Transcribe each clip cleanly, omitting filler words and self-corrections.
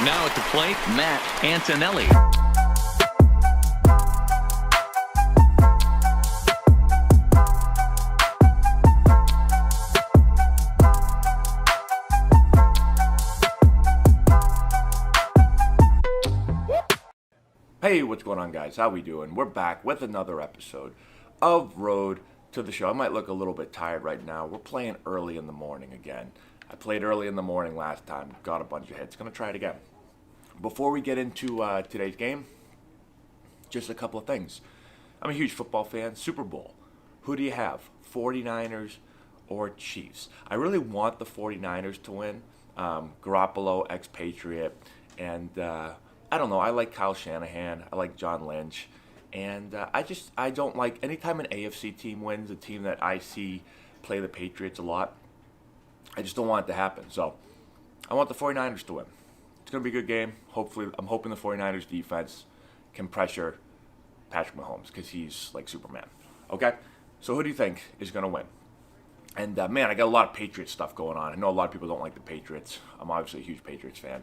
Now at the plate, Matt Antonelli. Hey, what's going on, guys? How we doing? We're back with another episode of Road to the Show. I might look a little bit tired right now. We're playing early in the morning again. I played early in the morning last time, got a bunch of hits. Gonna try it again. Before we get into today's game, just a couple of things. I'm a huge football fan. Super Bowl. Who do you have? 49ers or Chiefs? I really want the 49ers to win. Garoppolo, expatriate, and I don't know. I like Kyle Shanahan. I like John Lynch. And I don't like, anytime an AFC team wins, a team that I see play the Patriots a lot, I just don't want it to happen. So I want the 49ers to win. It's going to be a good game. Hopefully, I'm hoping the 49ers defense can pressure Patrick Mahomes because he's like Superman. Okay? So who do you think is going to win? And man, I got a lot of Patriots stuff going on. I know a lot of people don't like the Patriots. I'm obviously a huge Patriots fan.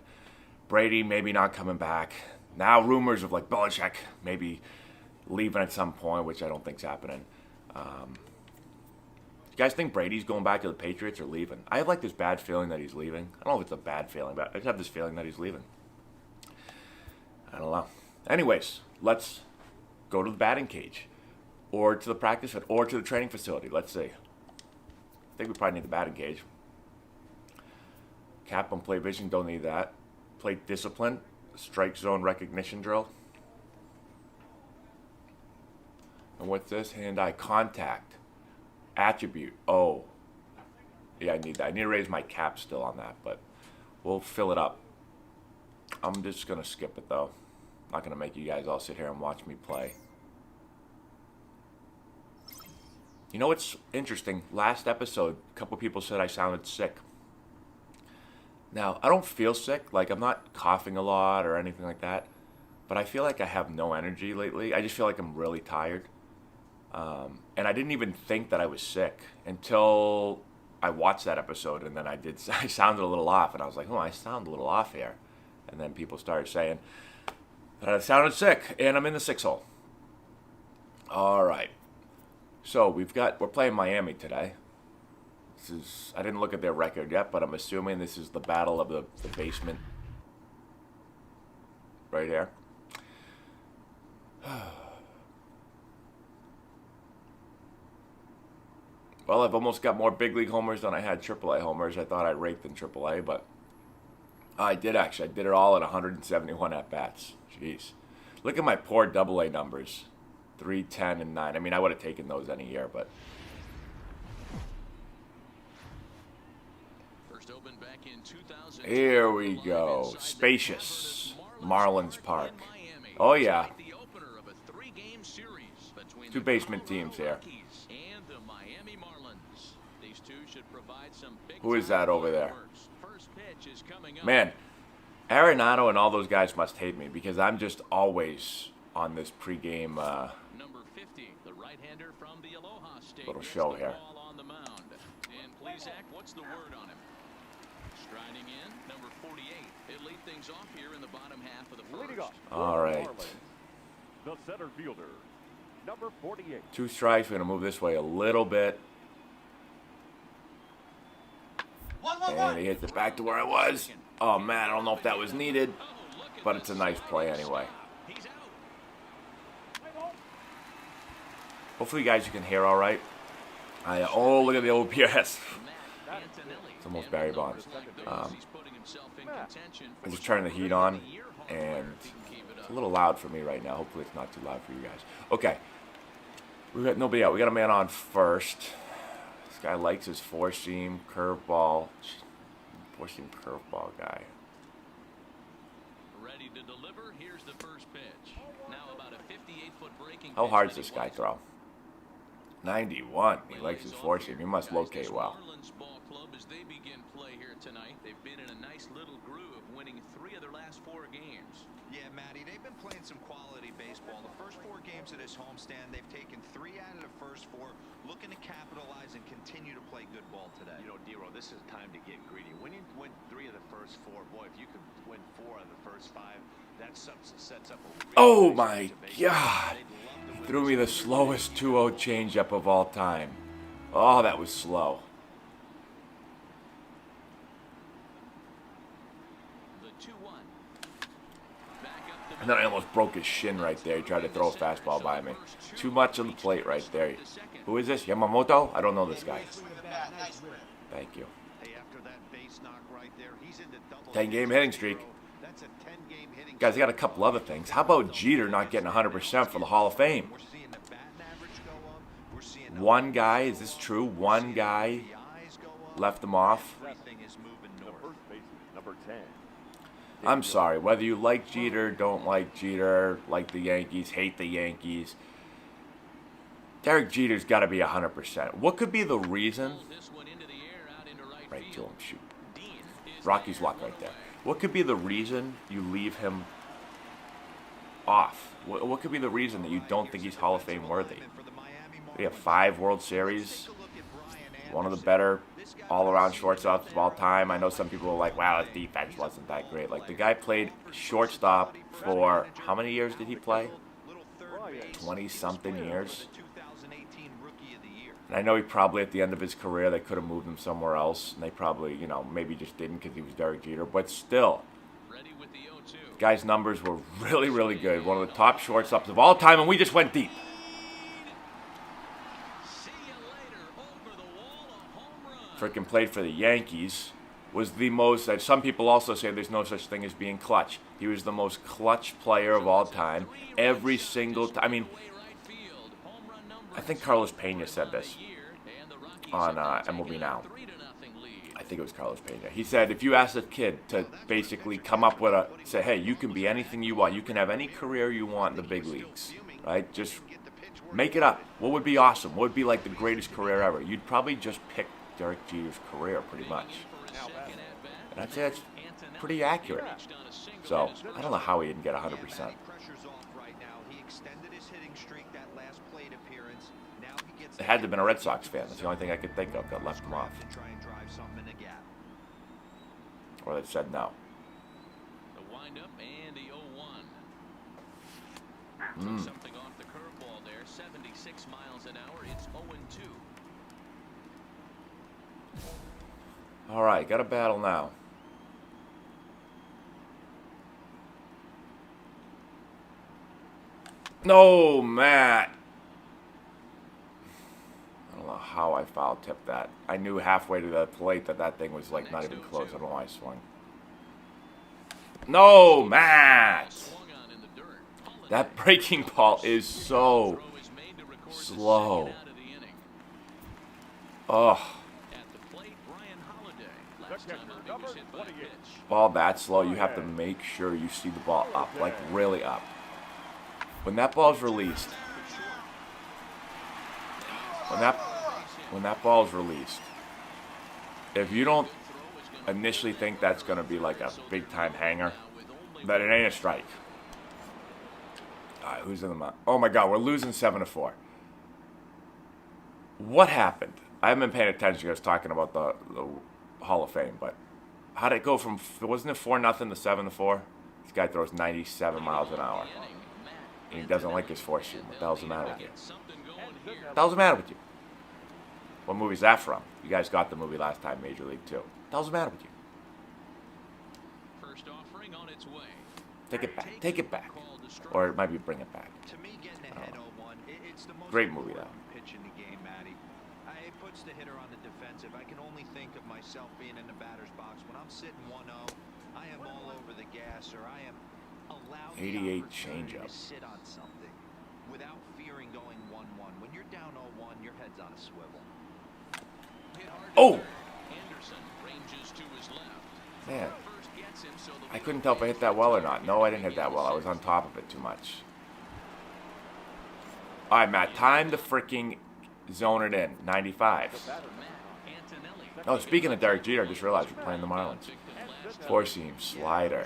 Brady maybe not coming back. Now rumors of like Belichick maybe leaving at some point, which I don't think's happening. You guys think Brady's going back to the Patriots or leaving? I have like this bad feeling that he's leaving. I don't know if it's a bad feeling, but I just have this feeling that he's leaving. I don't know. Anyways, let's go to the batting cage or to the practice field or to the training facility. Let's see. I think we probably need the batting cage. Cap on play vision, don't need that. Plate discipline, strike zone recognition drill. And what's this? Hand-eye contact. Attribute. Oh. Yeah, I need that. I need to raise my cap still on that, but we'll fill it up. I'm just going to skip it, though. I'm not going to make you guys all sit here and watch me play. You know what's interesting? Last episode, a couple people said I sounded sick. Now, I don't feel sick. Like, I'm not coughing a lot or anything like that. But I feel like I have no energy lately. I just feel like I'm really tired. And I didn't even think that I was sick until I watched that episode. And then I sounded a little off. And I was like, oh, I sound a little off here. And then people started saying that I sounded sick. And I'm in the 6-hole. All right. So, we're playing Miami today. I didn't look at their record yet, but I'm assuming this is the battle of the basement. Right here. Well, I've almost got more big league homers than I had AAA homers. I thought I raked in AAA, but I did actually. I did it all at 171 at-bats. Jeez. Look at my poor AA numbers. 3, 10, and 9. I mean, I would have taken those any year, but... Here we go. Spacious. Marlins Park. Oh, yeah. Two basement teams here. Who is that over there? Man, Arenado and all those guys must hate me because I'm just always on this pregame little show here. Striding in, number 48. It lead things off here in the bottom half of the first. All right. The center fielder, number 48. 2 strikes. We're going to move this way a little bit. And he hits it back to where I was. Oh, man, I don't know if that was needed, but it's a nice play anyway. Hopefully, guys, you can hear all right. Oh, look at the OPS. It's almost Barry Bonds. I'm just turning the heat on, and it's a little loud for me right now. Hopefully it's not too loud for you guys. Okay. We got nobody out. We got a man on first. This guy likes his four-seam curveball. Four-seam curveball guy. Ready to deliver. Here's the first pitch. Now about a 58-foot breaking. How hard does this guy throw? 91. He likes his four-seam. He must locate well. As they begin play here tonight, they've been in a nice little groove, winning 3 of their last 4 games. Yeah, Matty, they've been playing some quality baseball. The first 4 games of this homestand, they've taken 3 out of the first 4, looking to capitalize and continue to play good ball today. You know, Dero, this is time to get greedy. When you win 3 of the first 4, boy, if you could win 4 of the first 5, that sets up a Oh my God. Threw me the slowest 2-0 changeup of all time. Oh, that was slow. The 2-1. And then I almost broke his shin right there. He tried to throw a fastball by me. Too much on the plate right there. Who is this? Yamamoto? I don't know this guy. Thank you. 10-game hitting streak. Guys, I got a couple other things. How about Jeter not getting 100% for the Hall of Fame? One guy, is this true? One guy left him off. Number 10. I'm sorry, whether you like Jeter, don't like Jeter, like the Yankees, hate the Yankees, Derek Jeter's got to be 100%. What could be the reason? Right to him, shoot. Rocky's luck right there. What could be the reason you leave him off? What could be the reason that you don't think he's Hall of Fame worthy? We have 5 World Series, one of the better all-around shortstops of all time. I know some people are like, wow, his defense wasn't that great. Like, the guy played shortstop for, how many years did he play? 20-something years. And I know he probably, at the end of his career, they could have moved him somewhere else. And they probably, you know, maybe just didn't because he was Derek Jeter. But still, the guy's numbers were really, really good. One of the top shortstops of all time, and we just went deep. Freaking played for the Yankees, was the most, some people also say there's no such thing as being clutch. He was the most clutch player of all time. Every single time. I mean, I think Carlos Pena said this on MLB Now. I think it was Carlos Pena. He said, if you ask a kid to basically come up with say, hey, you can be anything you want. You can have any career you want in the big leagues, right? Just make it up. What would be awesome? What would be like the greatest career ever? You'd probably just pick Derek Jeter's career pretty much. And I'd say that's pretty accurate. So, I don't know how he didn't get 100%. It had to have been a Red Sox fan. That's the only thing I could think of that left him off. Or that said no. The windup and the 0-1. Mm. Something off the curveball there. 76 miles an hour. It's 0-2. All right, got a battle now. No, Matt. I don't know how I foul tipped that. I knew halfway to the plate that thing was like not even close. I don't know why I swung. No, Matt. That breaking ball is so slow. Oh. Ball that slow, you have to make sure you see the ball up, like really up. When that ball's released, when that ball's released, if you don't initially think that's going to be like a big-time hanger, then it ain't a strike. All right, who's in the mound? Oh my God, we're losing 7-4. What happened? I haven't been paying attention. I was talking about the Hall of Fame, but how did it go from, wasn't it 4-0 to 7-4? This guy throws 97 miles an hour. And he doesn't like his four-seam. What the hell's the matter with you? What the hell's the matter with you? What movie's that from? You guys got the movie last time, Major League 2. What the hell's the matter with you? First offering on its way. Take it back. Take it back. Or it might be Bring It Back. Great movie, though. Pitch in the game, Matty. It puts the hitter on the defensive. I can only think of myself being in the batter's box. When I'm sitting 1-0, I am all over the gas, or I am allowed 88 to changeup. sit on something without fearing going 1-1. When you're down 0-1, your head's on a swivel. Oh! Anderson ranges to his left. Man. First gets him, so the I couldn't tell if I hit that well or not. No, I didn't hit that well. I was on top of it too much. All right, Matt. Time to freaking zone it in. 95. Oh, speaking of Derek Jeter, I just realized we're playing the Marlins. Four-seam slider.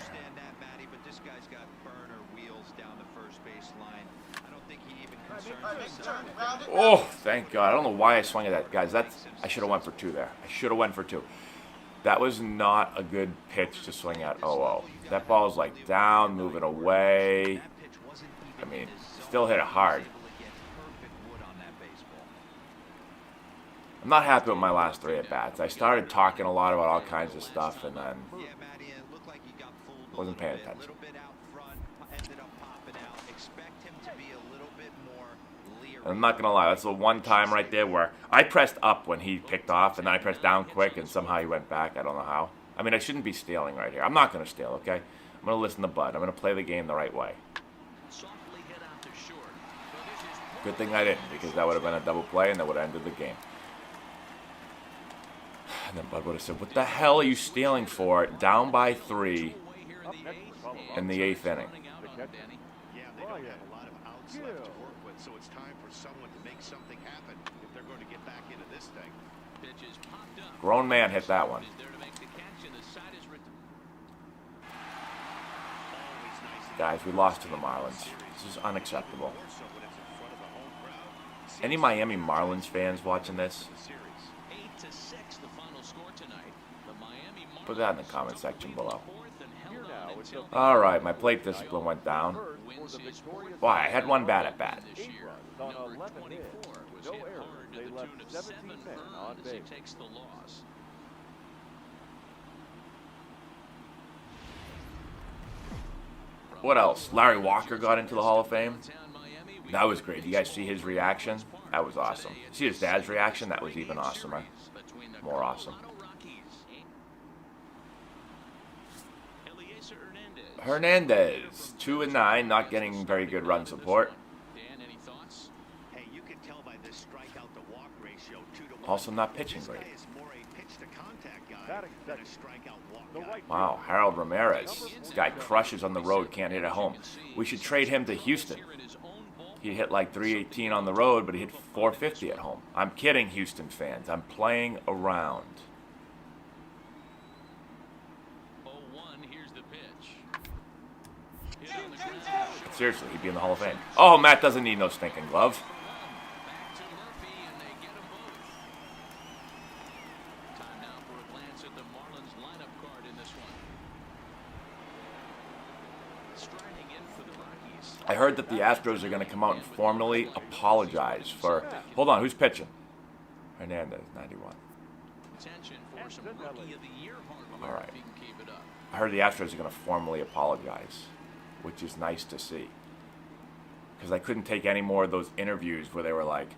Oh, thank God. I don't know why I swung at that, guys. I should have went for 2 there. I should have went for 2. That was not a good pitch to swing at 0-0. That ball's like down, moving away. I mean, still hit it hard. I'm not happy with my last 3 at-bats. I started talking a lot about all kinds of stuff, and then wasn't paying attention. And I'm not going to lie, that's the one time right there where I pressed up when he picked off, and then I pressed down quick, and somehow he went back. I don't know how. I mean, I shouldn't be stealing right here. I'm not going to steal, okay? I'm going to listen to Bud. I'm going to play the game the right way. Good thing I didn't, because that would have been a double play, and that would have ended the game. And then Bud would have said, what the hell are you stealing for? Down by 3 in the 8th inning. Yeah, they don't have a lot of outs left to work with, so it's time for someone to make something happen if they're going to get back into this thing. Grown man hit that one. Guys, we lost to the Marlins. This is unacceptable. Any Miami Marlins fans watching this? Put that in the comment section below. All right, my plate discipline went down. Why? I had one bad at bat. What else? Larry Walker got into the Hall of Fame. That was great. You guys see his reaction? That was awesome. See his dad's reaction? That was even awesomer. More awesome. Hernandez, 2-9, not getting very good run support. Also not pitching great. Wow, Harold Ramirez. This guy crushes on the road, can't hit at home. We should trade him to Houston. He hit like 318 on the road, but he hit 450 at home. I'm kidding, Houston fans. I'm playing around. Seriously, he'd be in the Hall of Fame. Oh, Matt doesn't need no stinking glove. I heard that the Astros are going to come out and formally apologize for... Hold on, who's pitching? Hernandez, 91. All right. I heard the Astros are going to formally apologize, which is nice to see. Because I couldn't take any more of those interviews where they were like,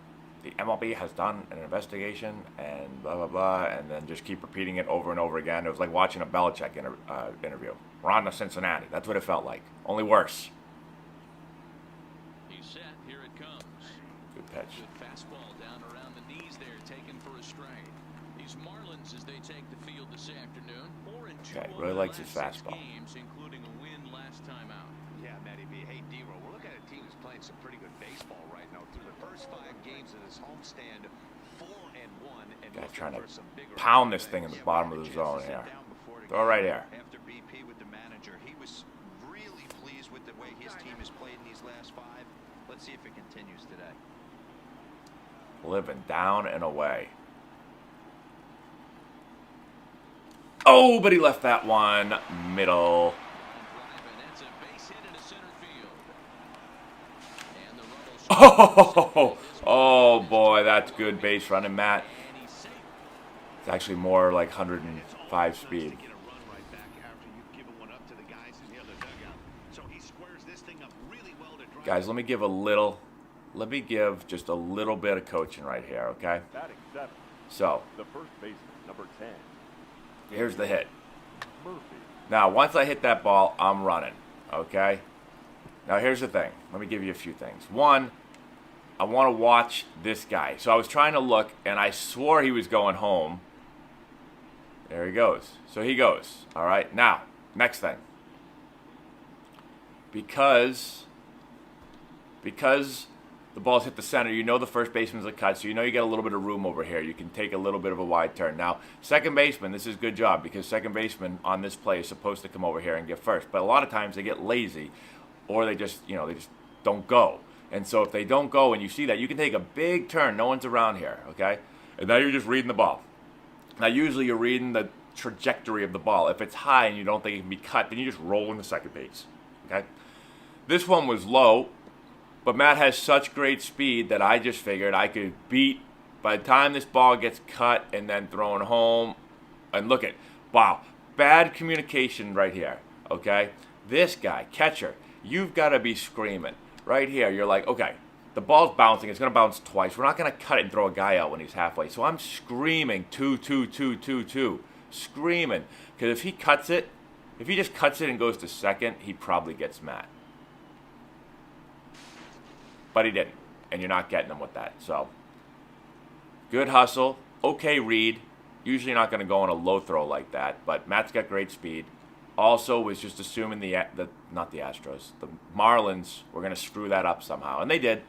the MLB has done an investigation and blah, blah, blah, and then just keep repeating it over and over again. It was like watching a Belichick interview. We're on to Cincinnati. That's what it felt like. Only worse. He's set. Here it comes. Good pitch. Good fastball down around the knees there, taken for a strike. These Marlins, as they take the field this afternoon, 4-2 Okay, really likes his fastball. games, including a win last time out. Yeah, Matty B. Hey, D-Roll, we're looking at a team who's playing some pretty good baseball right now. Through the first 5 games of this homestand, 4-1, and Guy trying to some bigger pound this thing in the bottom of the zone here. Throw right here. After BP with the manager, he was really pleased with the way his team has played in these last 5. Let's see if it continues today. Living down and away. Oh, but he left that one middle. Oh boy, that's good base running, Matt. It's actually more like 105 speed. Guys, let me give just a little bit of coaching right here, okay? So, The first baseman, number 10. here's the hit. Murphy. Now, once I hit that ball, I'm running, okay? Now, here's the thing. Let me give you a few things. One, I want to watch this guy. So I was trying to look, and I swore he was going home. There he goes. So he goes. All right. Now, next thing. Because the ball's hit the center, you know the first baseman's a cut, so you know you got a little bit of room over here. You can take a little bit of a wide turn. Now, second baseman, this is a good job because second baseman on this play is supposed to come over here and get first. But a lot of times they get lazy, or they just don't go. And so if they don't go and you see that, you can take a big turn. No one's around here, okay? And now you're just reading the ball. Now usually you're reading the trajectory of the ball. If it's high and you don't think it can be cut, then you just roll into second base, okay? This one was low, but Matt has such great speed that I just figured I could beat by the time this ball gets cut and then thrown home. And look at, wow, bad communication right here, okay? This guy, catcher, you've got to be screaming. Right here, you're like, okay, the ball's bouncing. It's going to bounce twice. We're not going to cut it and throw a guy out when he's halfway. So I'm screaming, 2, 2, 2, 2, 2. Screaming. Because if he cuts it, if he just cuts it and goes to second, he probably gets Matt. But he didn't. And you're not getting him with that. So, good hustle. Okay read. Usually you're not going to go on a low throw like that. But Matt's got great speed. Also was just assuming not the Astros, the Marlins were going to screw that up somehow. And they did.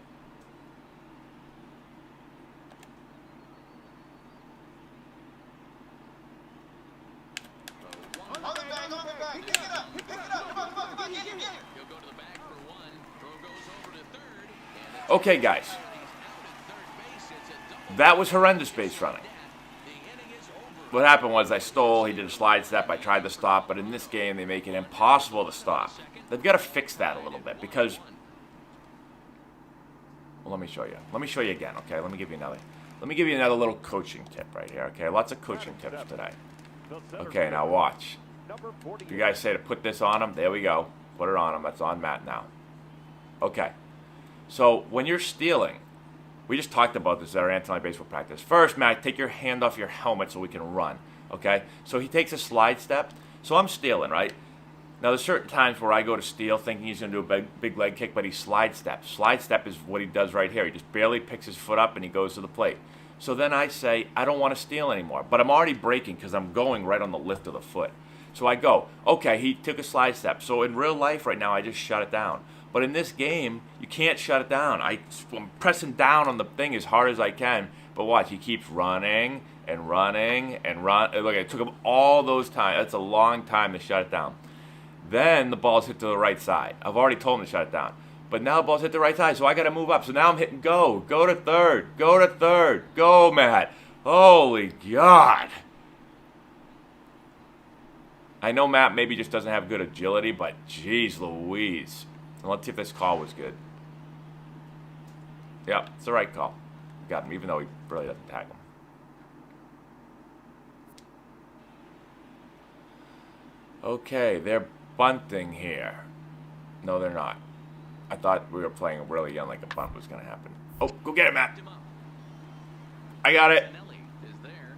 Okay, guys. That was horrendous base running. What happened was he did a slide step, I tried to stop, but in this game they make it impossible to stop. They've got to fix that a little bit because, well, let me show you. Let me show you again, okay? Let me give you another little coaching tip right here, okay? Lots of coaching tips today. Okay, now watch. You guys say to put this on him, there we go. Put it on him, that's on Matt now. Okay, so when you're stealing, we just talked about this at our Antonelli baseball practice. First, Matt, take your hand off your helmet so we can run, okay? So he takes a slide step. So I'm stealing, right? Now, there's certain times where I go to steal thinking he's going to do a big leg kick, but he slide steps. Slide step is what he does right here. He just barely picks his foot up and he goes to the plate. So then I say, I don't want to steal anymore. But I'm already breaking because I'm going right on the lift of the foot. So I go, okay, he took a slide step. So in real life right now, I just shut it down. But in this game, you can't shut it down. I'm pressing down on the thing as hard as I can. But watch, he keeps running and running and run. Look, it took him all those times. That's a long time to shut it down. Then the ball's hit to the right side. I've already told him to shut it down. But now the ball's hit the right side, so I got to move up. So now I'm hitting go. Go to third. Go to third. Go, Matt. Holy God. I know Matt maybe just doesn't have good agility, but geez Louise. And let's see if this call was good. Yep, it's the right call. Got him, even though he really doesn't tag him. Okay, they're bunting here. No, they're not. I thought we were playing really young, like a bunt was going to happen. Oh, go get it, Matt. I got it. Antonelli is there.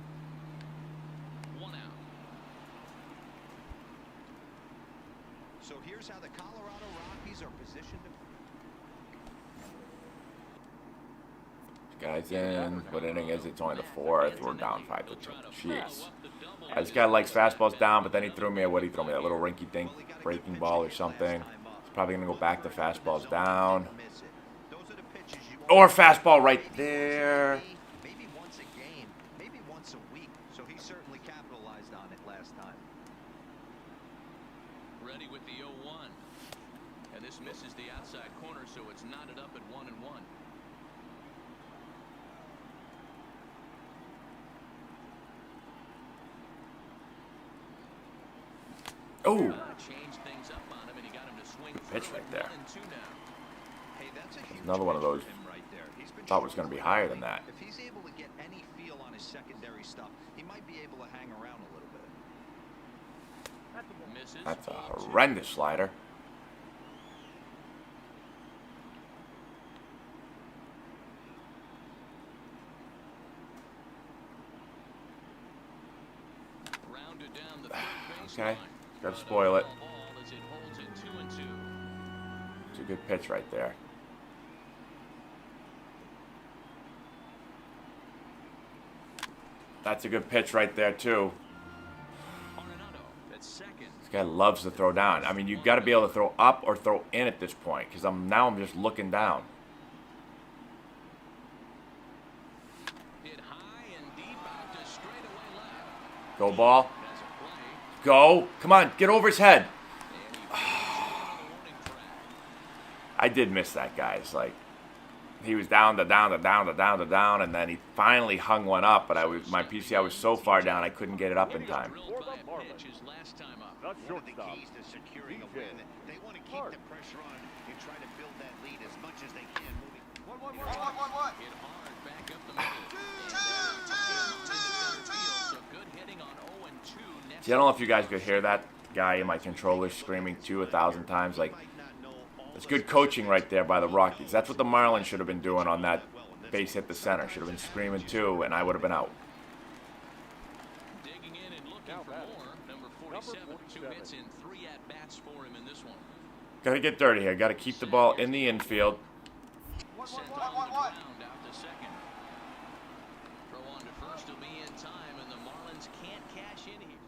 1 out. So here's how the Colorado Rockies are positioned. Guys in. What inning is it? It's only the fourth. We're down 5-2. Jeez. This guy likes fastballs down, but then he threw me what he threw me, that little rinky-dink breaking ball or something. He's probably going to go back to fastballs down. Or fastball right there. Maybe once a game, maybe once a week. So he certainly capitalized on it last time. Ready with the 0-1. And this misses the outside corner, so it's knotted up at 1-1. Oh, Changed things up on him, and he got him to swing pitch through right at there. 1-2 now. Hey, that's a huge Another one of those. pitch for him right there. He's been Thought it was going to be higher than struggling. that. If he's able to get any feel on his secondary stuff, he might be able to hang around a little bit. Misses. That's a 0-2. horrendous slider. Rounded down the third base Okay, line. got to spoil it. Ball as it holds it 2-2. It's a good pitch right there. That's a good pitch right there, too. Arenado at second. This guy loves to throw down. I mean, you've got to be able to throw up or throw in at this point, because now I'm just looking down. Hit high and deep out to straightaway left. Go ball. Has a play. Go. Come on, get over his head. And he fields it on the warning track. I did miss that, guys. Like, he was down, and then he finally hung one up, but my PCI was so far down I couldn't get it up in time. Drilled by a pitch his last time up. Not One of the shortstop. keys to securing a win, they want to keep the pressure on and try to build that lead as much as they can. Moving. Hit hard back up the middle. So good hitting on 0 and 2. Next See, I don't know if you guys could hear that guy in my controller screaming 1,000 times. Like, it's good coaching right there by the Rockies. That's what the Marlins should have been doing on that base hit the center. Should have been screaming 2, and I would have been out. digging in and looking for more. Number 47, 2 hits in 3 at-bats for him in this one. Got to get dirty here. Got to keep the ball in the infield. Sent on the ground out to second. Throw on to first will be in time, and the Marlins can't cash in here.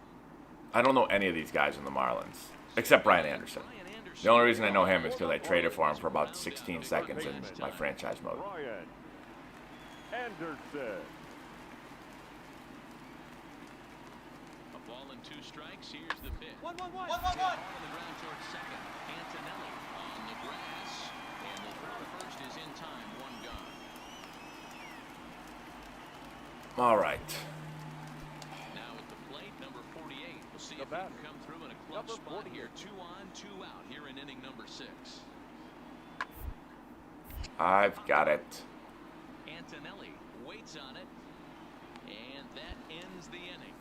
I don't know any of these guys in the Marlins, except Brian Anderson. The only reason I know him is because I traded for him for about 16 seconds in my franchise mode. Brian Anderson. A ball and 2 strikes. Here's the pitch. One. On the ground towards second. Antonelli on the grass, and the throw to first is in time. 1 gone. All right. Now at the plate, number 48. We'll see if he can come through in a clutch spot here. 2 on, 2 out here in inning number 6. I've got it. Antonelli waits on it, and that ends the inning.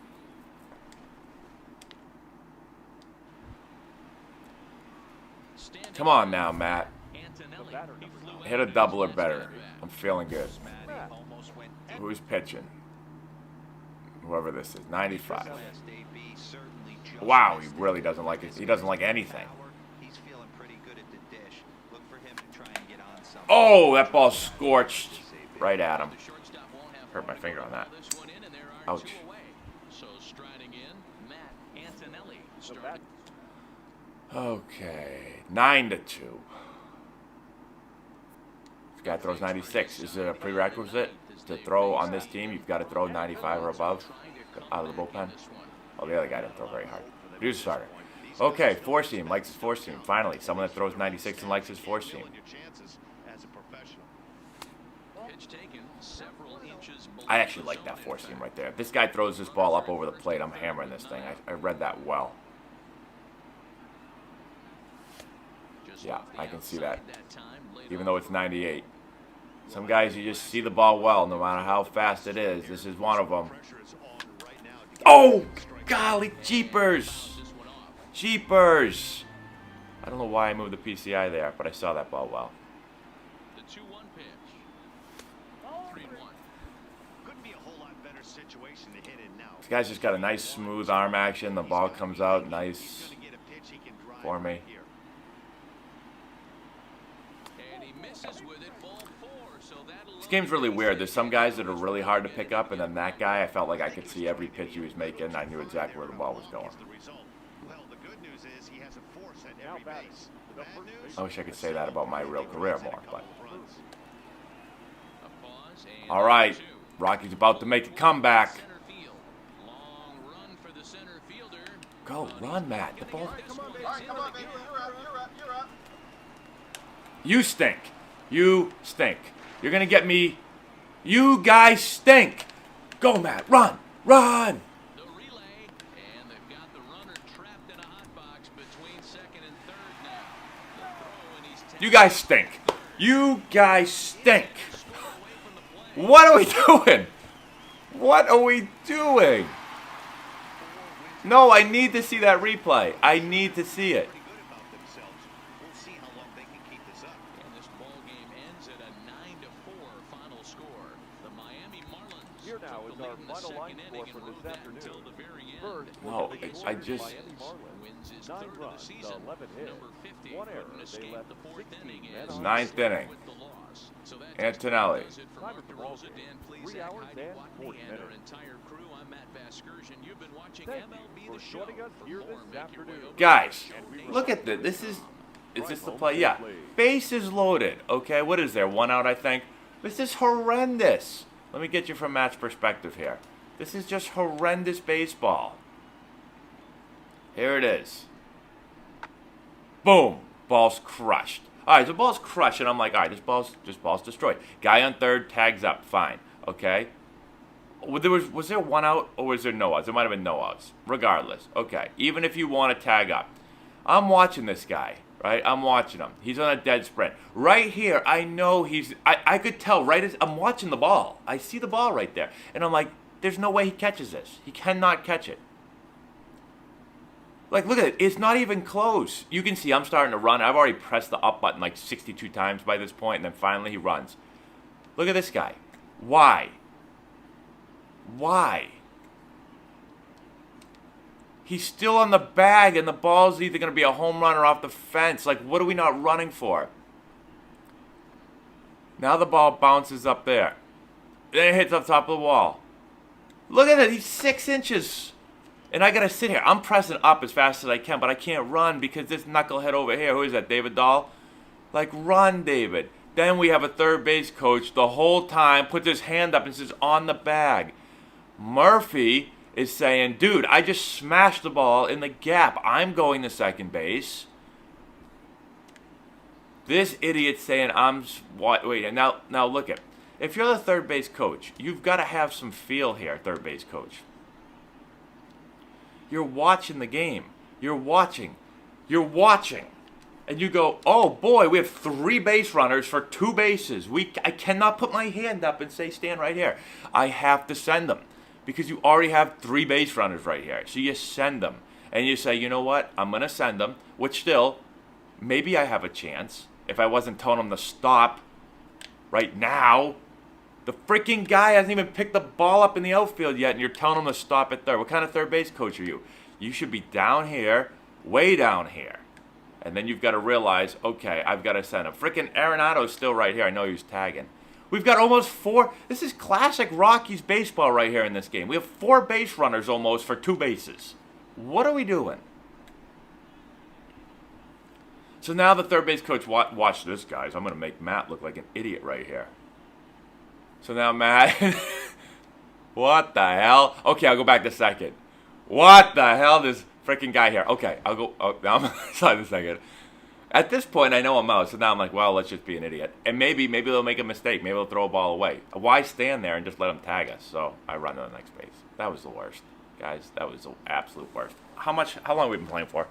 Standing Come on now, Matt. Antonelli, he flew Hit a out double or his better. last at-bat. I'm feeling good. Almost went Who's pitching? Whoever this is. 95. last AB, certainly just Wow, he missed really it. doesn't like it. He doesn't like anything. He's feeling pretty good at the dish. Look for him to try and get on something. Oh, that ball scorched right at him. The shortstop won't have Hurt my far to finger go on that. this one in, and there are Ouch. 2 away. So striding in, Matt Antonelli starting. Okay. 9-2. This guy throws 96. Is it a prerequisite to throw on this team? You've got to throw 95 or above out of the bullpen? Oh, the other guy didn't throw very hard. He was a starter. Okay, 4-seam. Likes his 4-seam. Finally, someone that throws 96 and likes his 4-seam. Your chances as a professional. Pitch taken several inches below I actually the like that zone 4-seam impact. right there. If this guy throws this ball up over the plate, I'm hammering this thing. I read that well. Just Yeah, off the I can see outside that. time, laid Even off though it's 98. Some guys, you just see the ball well, no matter how fast it is. This is one of them. Pressure is on right now to get Oh, the strike. golly jeepers. this one off. Jeepers. I don't know why I moved the PCI there, but I saw that ball well. The 2-1 pitch. 3-1. Couldn't be a whole lot better situation to hit in now. This guy's just got a nice smooth arm action. The ball comes out nice He's gonna get a pitch he can drive for me. right here. And he misses with it, ball 4. So that'll This game's really weird. There's some guys that are really hard to pick up, and then that guy, I felt like I could see every pitch he was making. I knew exactly where the ball was going. The result. Well, the good news is he has a force at every base. The bad news, I wish I could say that about my real career more, but. a pause and All right, 2. Rocky's about to make a comeback. Center field. Long run for the center fielder. Go, run, Matt. The ball. This one is into the gap. You stink. You stink. You're going to get me. You guys stink. Go, Matt. Run. Run. The relay, and they've got the runner trapped in a hot box between second and third now. The throw, and he's You guys stink. You guys stink. scored away from the play. What are we doing? What are we doing? No, I need to see that replay. I need to see it. pretty good about themselves. We'll see how long they can keep this up. And this ball game ends at a 9-4 final score. The Miami Marlins Here now took is the our lead in the final second line inning score and for rode this that afternoon. until the very end. First, No, I just. Miami Marlins. Wins his 9 third of the runs to season. 11 hits. Number 50 1 error. couldn't They escape left the 4th 16 inning men as on Ninth he inning. with the loss. So that Antonelli. does it for Time Mark at the DeRosa, ballgame. Dan Plesac, 3 hours Heidi and Watney, 40 and our minutes. entire crew. I'm Matt Vasgersian. You've been watching Thank you MLB for The Show. joining us For here more, this make your way afternoon. over Guys, to look at this. This is this the Right, play? Yeah. home Bases loaded. Okay, what is there? 1 out, I think. This is horrendous. Let me get you from Matt's perspective here. This is just horrendous baseball. Here it is. Boom. Ball's crushed. All right, so the ball's crushed, and I'm like, all right, this ball's destroyed. Guy on third tags up, fine, okay. Was there one out or was there no outs? There might have been no outs. Regardless, okay. Even if you want to tag up, I'm watching this guy, right? I'm watching him. He's on a dead sprint. Right here, I know I could tell right as I'm watching the ball. I see the ball right there. And I'm like, there's no way he catches this. He cannot catch it. Like, look at it. It's not even close. You can see I'm starting to run. I've already pressed the up button like 62 times by this point, and then finally he runs. Look at this guy. Why? Why? He's still on the bag, and the ball's either going to be a home run or off the fence. Like, what are we not running for? Now the ball bounces up there. Then it hits up top of the wall. Look at it. He's 6 inches. And I got to sit here. I'm pressing up as fast as I can, but I can't run because this knucklehead over here, who is that, David Dahl? Like, run, David. Then we have a third base coach the whole time, puts his hand up and says, on the bag. Murphy is saying, dude, I just smashed the ball in the gap. I'm going to second base. This idiot's saying, wait, and now look at, if you're the third base coach, you've got to have some feel here, third base coach. You're watching the game. You're watching. And you go, oh boy, we have 3 base runners for 2 bases. I cannot put my hand up and say, stand right here. I have to send them. Because you already have 3 base runners right here. So you send them. And you say, you know what? I'm going to send them. Which still, maybe I have a chance. If I wasn't telling them to stop right now. The freaking guy hasn't even picked the ball up in the outfield yet. And you're telling him to stop at third. What kind of third base coach are you? You should be down here. Way down here. And then you've got to realize, okay, I've got to send him. Freaking Arenado's still right here. I know he was tagging. We've got almost 4. This is classic Rockies baseball right here in this game. We have 4 base runners almost for 2 bases. What are we doing? So now the third base coach, watch this, guys. I'm going to make Matt look like an idiot right here. So now Matt, what the hell? Okay, I'll go back to second. What the hell, this freaking guy here? Okay, I'll go, now I'm sorry a second. At this point, I know I'm out, so now I'm like, well, let's just be an idiot. And maybe they'll make a mistake. Maybe they'll throw a ball away. Why stand there and just let them tag us? So I run to the next base. That was the worst. Guys, that was the absolute worst. How long have we been playing for?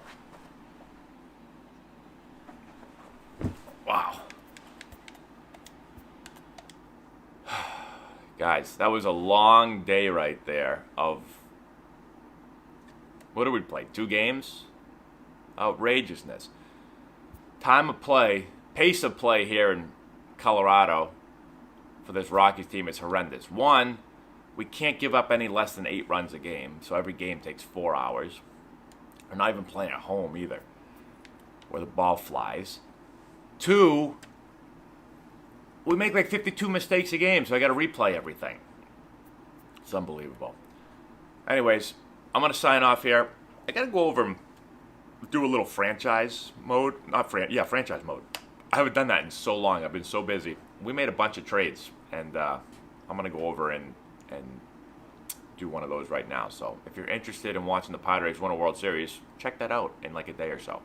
Wow. Guys, that was a long day right there of, what did we play? 2 games? Outrageousness. Time of play, pace of play here in Colorado for this Rockies team is horrendous. 1, we can't give up any less than 8 runs a game, so every game takes 4 hours. We're not even playing at home either, where the ball flies. 2, we make like 52 mistakes a game, so I got to replay everything. It's unbelievable. Anyways, I'm going to sign off here. I got to go over and do a little franchise mode. Franchise mode. I haven't done that in so long. I've been so busy. We made a bunch of trades, and I'm going to go over and do one of those right now. So if you're interested in watching the Padres win a World Series, check that out in like a day or so.